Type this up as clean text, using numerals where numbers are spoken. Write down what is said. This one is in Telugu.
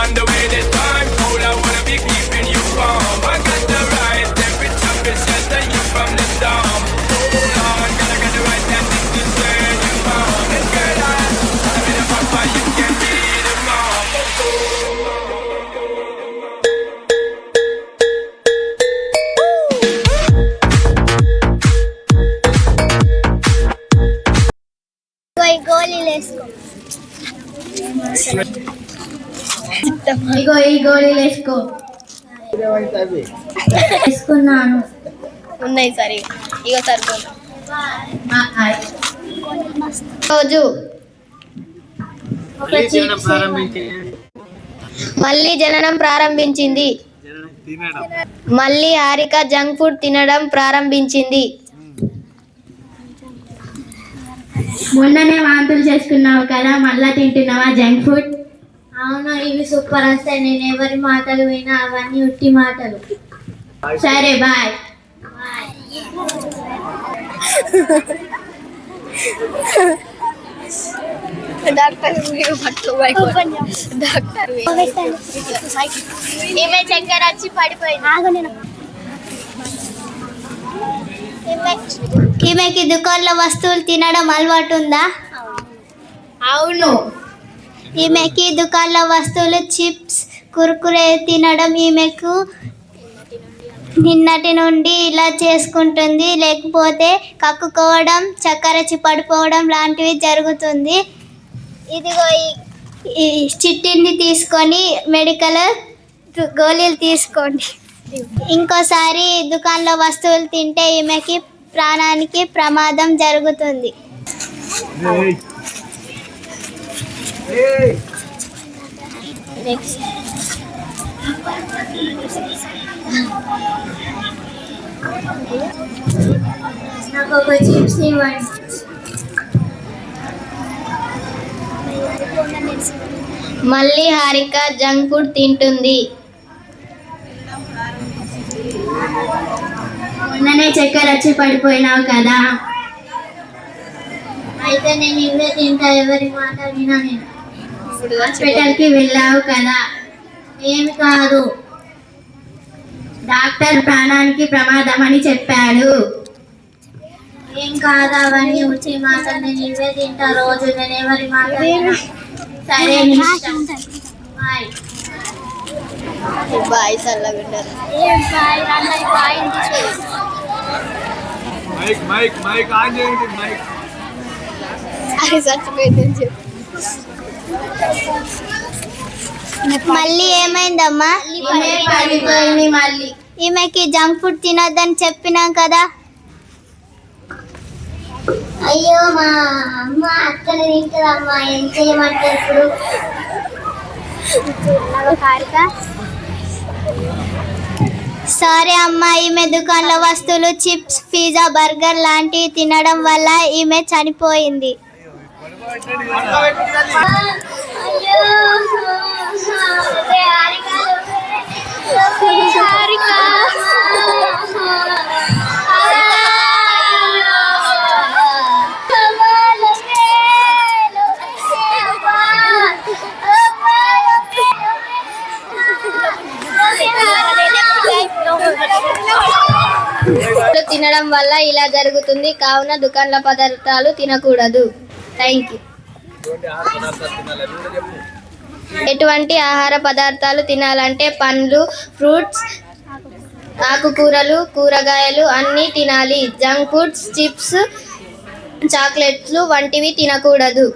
wonder where this time cold. I wanna be keeping you warm. I got the right temperature to shelter you from the storm. Hold on, girl, I got the right tactics to turn you on. And girl, I'm in a papa, you can be the mom. ఇగో ఈ గోళీలు వేసుకో. వేసుకున్నాను. ఉన్నాయి సరే, ఇగో సరిపోదు. రోజు మళ్ళీ జననం ప్రారంభించింది. మళ్ళీ హారిక జంక్ ఫుడ్ తినడం ప్రారంభించింది. మొన్ననే వాంతులు చేసుకున్నావు కదా, మళ్ళా తింటున్నావా జంక్ ఫుడ్? అవును, ఇవి సూపర్ వస్తాయి. నేను ఎవరి మాటలు వినా అవన్నీ ఉట్టి మాటలు. సరే బాయ్. ఈమె చక్కెర వచ్చి పడిపోయింది. ఈమెకి దుకాణంలో వస్తువులు తినడం అలవాటు ఉందా? అవును. ఈమెకి దుకాణంలో వస్తువులు చిప్స్ కుర్కురే తినడం ఈమెకు నిన్నటి నుండి ఇలా చేసుకుంటుంది. లేకపోతే కక్కుకోవడం, చక్కెర పడిపోవడం లాంటివి జరుగుతుంది. ఇదిగో ఈ చిట్టిని తీసుకొని మెడికల్ గోళీలు తీసుకోండి. ఇంకోసారి దుకాణంలో వస్తువులు తింటే ఈమెకి ప్రాణానికి ప్రమాదం జరుగుతుంది. నాకు ఒక చిప్స్ ఇవ్వండి. మళ్ళీ హారిక జంక్ ఫుడ్ తింటుంది. మొన్ననే చక్కెర వచ్చి పడిపోయినావు కదా. అయితే నేను ఇవే తింటా, ఎవరి మాట వినా. నేను హాస్పిటల్కి వెళ్ళావు కదా. ఏమి కాదు, డాక్టర్ ప్రాణానికి ప్రమాదం అని చెప్పాడు. ఏం కాదు, అవన్నీ ఉట్టి మాటలు. నేను ఇవే తింటా రోజు, నేను ఎవరి మాట వినా. సరే నీ ఇష్టం. బాయ్. బాయ్ చల్లగుంటారు. మైక్ ఆన్ చేయండి. మైక్ అది చచ్చిపోయిందని చెప్పు. మళ్ళీ ఏమైందమ్మా? పడిపోయింది. మళ్ళీ ఈమెకి జంక్ ఫుడ్ తినొద్దని చెప్పినాం కదా. అయ్యో, మా అమ్మ అక్కడ తింటుందమ్మా. ఏం చేయమంటే ఇప్పుడు? సరే అమ్మా, ఈమె దుకాణంలో వస్తువులు చిప్స్, పిజ్జా, బర్గర్ లాంటివి తినడం వల్ల ఈమె చనిపోయింది. తినడం వల్ల ఇలా జరుగుతుంది. కావున దుకాణాల పదార్థాలు తినకూడదు. Thank you. ఎటువంటి ఆహార పదార్థాలు తినాలంటే పండ్లు, ఫ్రూట్స్, ఆకుకూరలు, కూరగాయలు అన్నీ తినాలి. జంక్ ఫుడ్స్, చిప్స్, చాక్లెట్లు వంటివి తినకూడదు.